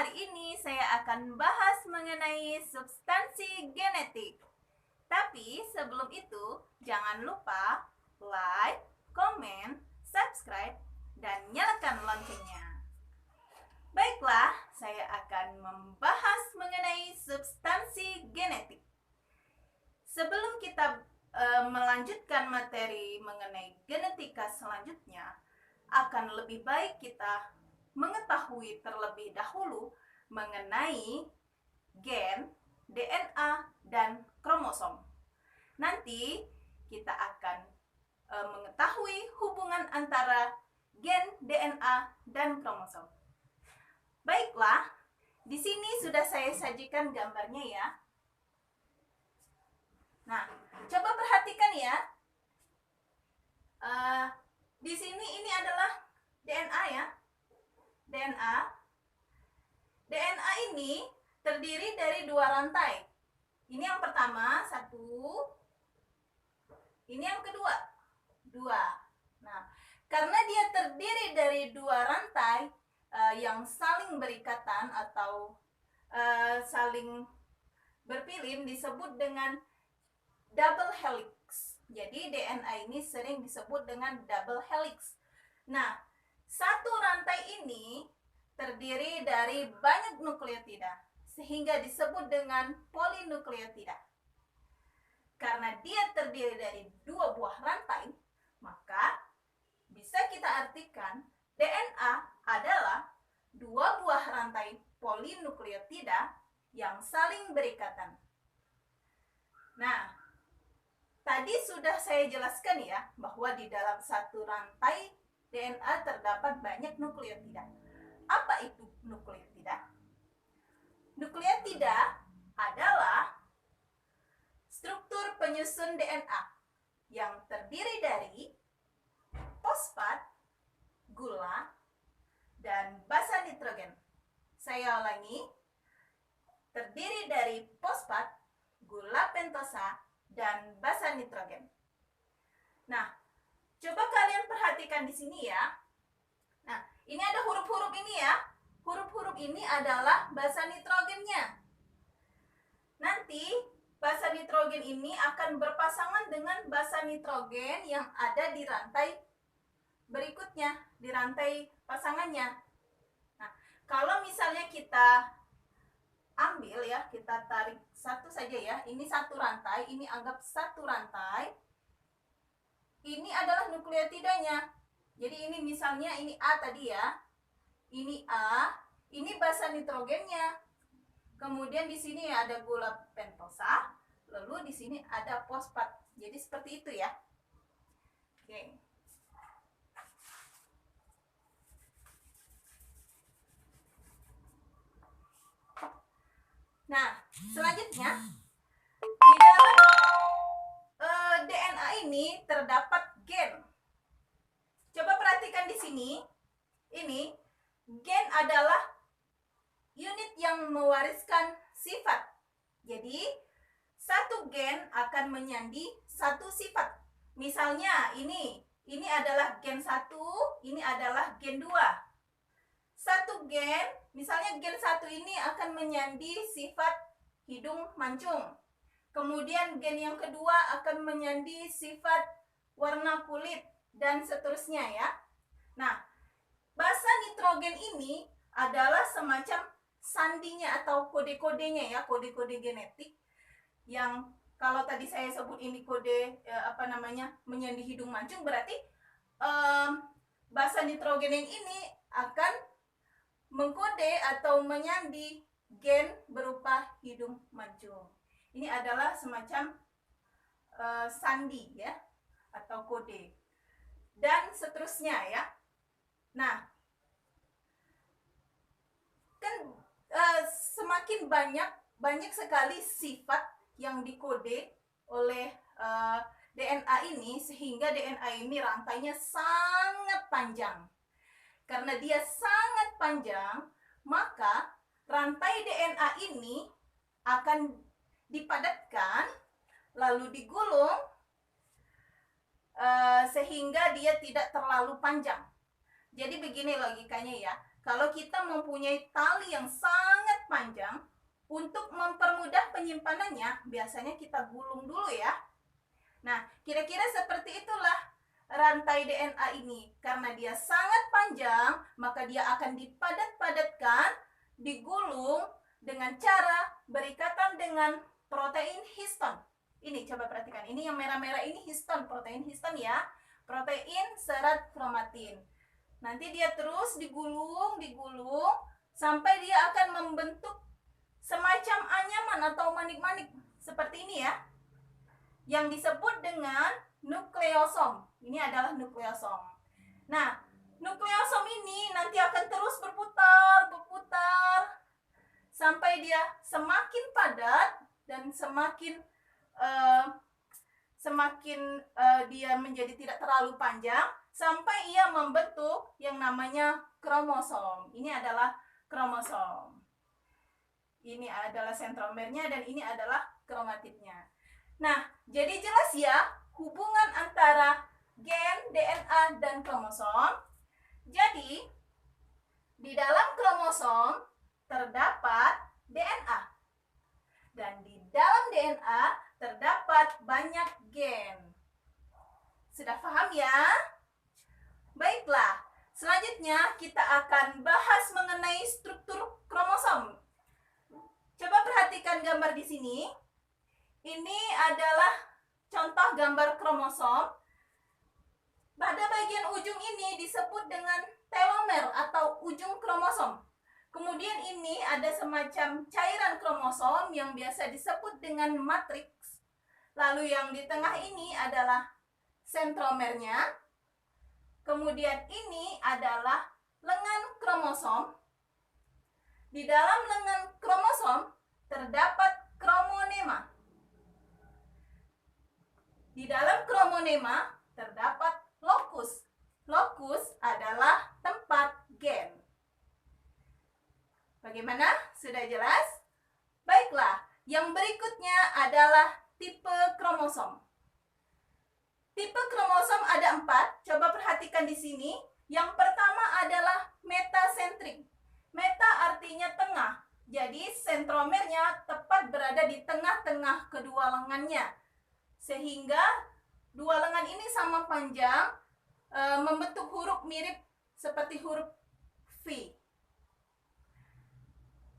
hari ini saya akan bahas mengenai substansi genetik. Tapi sebelum itu, jangan lupa like, komen, subscribe, dan nyalakan loncengnya. Baiklah, saya akan membahas mengenai substansi genetik. Sebelum kita melanjutkan materi mengenai genetika selanjutnya, akan lebih baik kita mengetahui terlebih dahulu mengenai gen, DNA, dan kromosom. Nanti kita akan mengetahui hubungan antara gen, DNA, dan kromosom. Baiklah, di sini sudah saya sajikan gambarnya ya. Nah, coba perhatikan ya. Di sini ini adalah DNA ya. DNA ini terdiri dari dua rantai. Ini yang pertama, satu. Ini yang kedua, dua. Nah, karena dia terdiri dari dua rantai yang saling berikatan atau saling berpilin disebut dengan double helix. Jadi DNA ini sering disebut dengan double helix. Nah, satu rantai ini terdiri dari banyak nukleotida, sehingga disebut dengan polinukleotida. Karena dia terdiri dari dua buah rantai, maka bisa kita artikan DNA adalah dua buah rantai polinukleotida yang saling berikatan. Nah, tadi sudah saya jelaskan ya, bahwa di dalam satu rantai DNA terdapat banyak nukleotida. Apa itu nukleotida? Nukleotida adalah struktur penyusun DNA yang terdiri dari fosfat, gula, dan basa nitrogen. Saya ulangi, terdiri dari fosfat, gula pentosa, dan basa nitrogen. Nah, coba kalian perhatikan di sini ya. Nah, ini ada huruf-huruf ini ya. Huruf-huruf ini adalah basa nitrogennya. Nanti basa nitrogen ini akan berpasangan dengan basa nitrogen yang ada di rantai berikutnya, di rantai pasangannya. Nah, kalau misalnya kita ambil ya, kita tarik satu saja ya. Ini satu rantai, ini anggap satu rantai. Ini adalah nukleotidanya. Jadi ini misalnya ini A tadi ya. Ini A, ini basa nitrogennya. Kemudian di sini ada gula pentosa, lalu di sini ada fosfat. Jadi seperti itu ya. Oke. Nah, selanjutnya di dalam DNA ini terdapat gen. Coba perhatikan di sini. Ini gen adalah unit yang mewariskan sifat. Jadi, satu gen akan menyandi satu sifat. Misalnya ini adalah gen 1, ini adalah gen 2. Satu gen, misalnya gen 1 ini akan menyandi sifat hidung mancung. Kemudian gen yang kedua akan menyandi sifat warna kulit, dan seterusnya ya. Nah, basa nitrogen ini adalah semacam sandinya atau kode-kodenya ya, kode-kode genetik yang kalau tadi saya sebut ini kode menyandi hidung mancung, berarti basa nitrogen yang ini akan mengkode atau menyandi gen berupa hidung mancung. Ini adalah semacam sandi ya, atau kode. Dan seterusnya ya. Nah, kan semakin banyak sekali sifat yang dikode oleh DNA ini, sehingga DNA ini rantainya sangat panjang. Karena dia sangat panjang, maka rantai DNA ini akan dipadatkan lalu digulung sehingga dia tidak terlalu panjang. Jadi begini logikanya ya. kalau kita mempunyai tali yang sangat panjang, untuk mempermudah penyimpanannya, biasanya kita gulung dulu ya. Nah, kira-kira seperti itulah rantai DNA ini. Karena dia sangat panjang, maka dia akan dipadat-padatkan, digulung dengan cara berikatan dengan protein histon. Ini coba perhatikan, ini yang merah-merah ini histon, protein histon ya. Protein serat kromatin. Nanti dia terus digulung sampai dia akan membentuk semacam anyaman atau manik-manik seperti ini ya. Yang disebut dengan nukleosom. Ini adalah nukleosom. Nah, nukleosom ini nanti akan terus berputar sampai dia semakin padat dan semakin dia menjadi tidak terlalu panjang sampai ia membentuk yang namanya kromosom. Ini adalah kromosom. Ini adalah sentromernya dan ini adalah kromatidnya. Nah, jadi jelas ya hubungan antara gen, DNA, dan kromosom. Jadi, di dalam kromosom terdapat DNA. Dan di dalam DNA terdapat banyak gen. Sudah paham ya? Baiklah, selanjutnya kita akan bahas mengenai struktur kromosom. Coba perhatikan gambar di sini. Ini adalah contoh gambar kromosom. Pada bagian ujung ini disebut dengan telomer atau ujung kromosom. Kemudian ini ada semacam cairan kromosom yang biasa disebut dengan matriks. Lalu yang di tengah ini adalah sentromernya. Kemudian ini adalah lengan kromosom. Di dalam lengan kromosom terdapat kromonema. Di dalam kromonema terdapat lokus. Lokus adalah tempat gen. Bagaimana? Sudah jelas? Baiklah, yang berikutnya adalah tipe kromosom. Tipe kromosom ada 4. Coba perhatikan di sini. Yang pertama adalah metasentrik. Meta artinya tengah. Jadi sentromernya tepat berada di tengah-tengah kedua lengannya. Sehingga dua lengan ini sama panjang, membentuk huruf mirip seperti huruf V.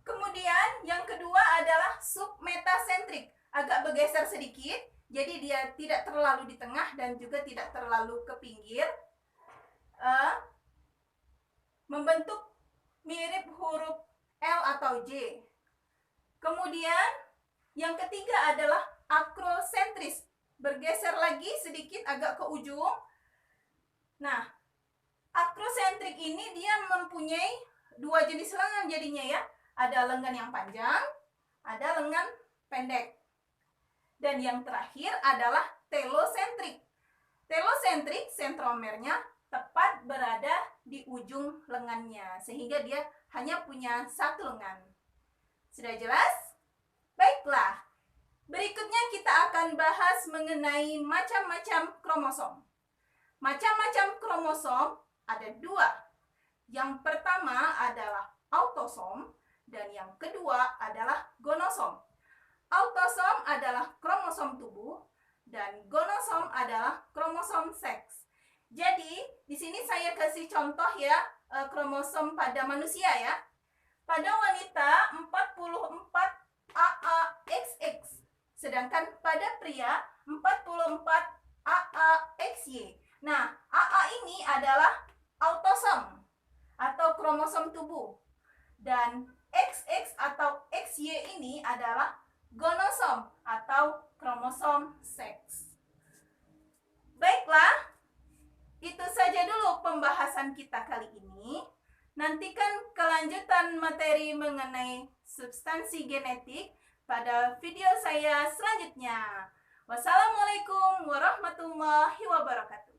Kemudian yang kedua adalah submetasentrik, agak bergeser sedikit, jadi dia tidak terlalu di tengah dan juga tidak terlalu ke pinggir, membentuk mirip huruf L atau J. Kemudian yang ketiga adalah akrosentris, bergeser lagi sedikit agak ke ujung. Nah, akrosentrik ini dia mempunyai dua jenis lengan jadinya ya. Ada lengan yang panjang, ada lengan pendek. Dan yang terakhir adalah telosentrik. Telosentrik, sentromernya tepat berada di ujung lengannya, sehingga dia hanya punya satu lengan. Sudah jelas? Baiklah, berikutnya kita akan bahas mengenai macam-macam kromosom. Macam-macam kromosom ada 2. Yang pertama adalah autosom, dan yang kedua adalah gonosom. Autosom adalah kromosom tubuh dan gonosom adalah kromosom seks. Jadi, di sini saya kasih contoh ya kromosom pada manusia ya. Pada wanita 44 AAXX, sedangkan pada pria 44 AAXY. Nah, AA ini adalah autosom atau kromosom tubuh. Dan XX atau XY ini adalah gonosom atau kromosom seks. Baiklah, itu saja dulu pembahasan kita kali ini. Nantikan kelanjutan materi mengenai substansi genetik pada video saya selanjutnya. Wassalamualaikum warahmatullahi wabarakatuh.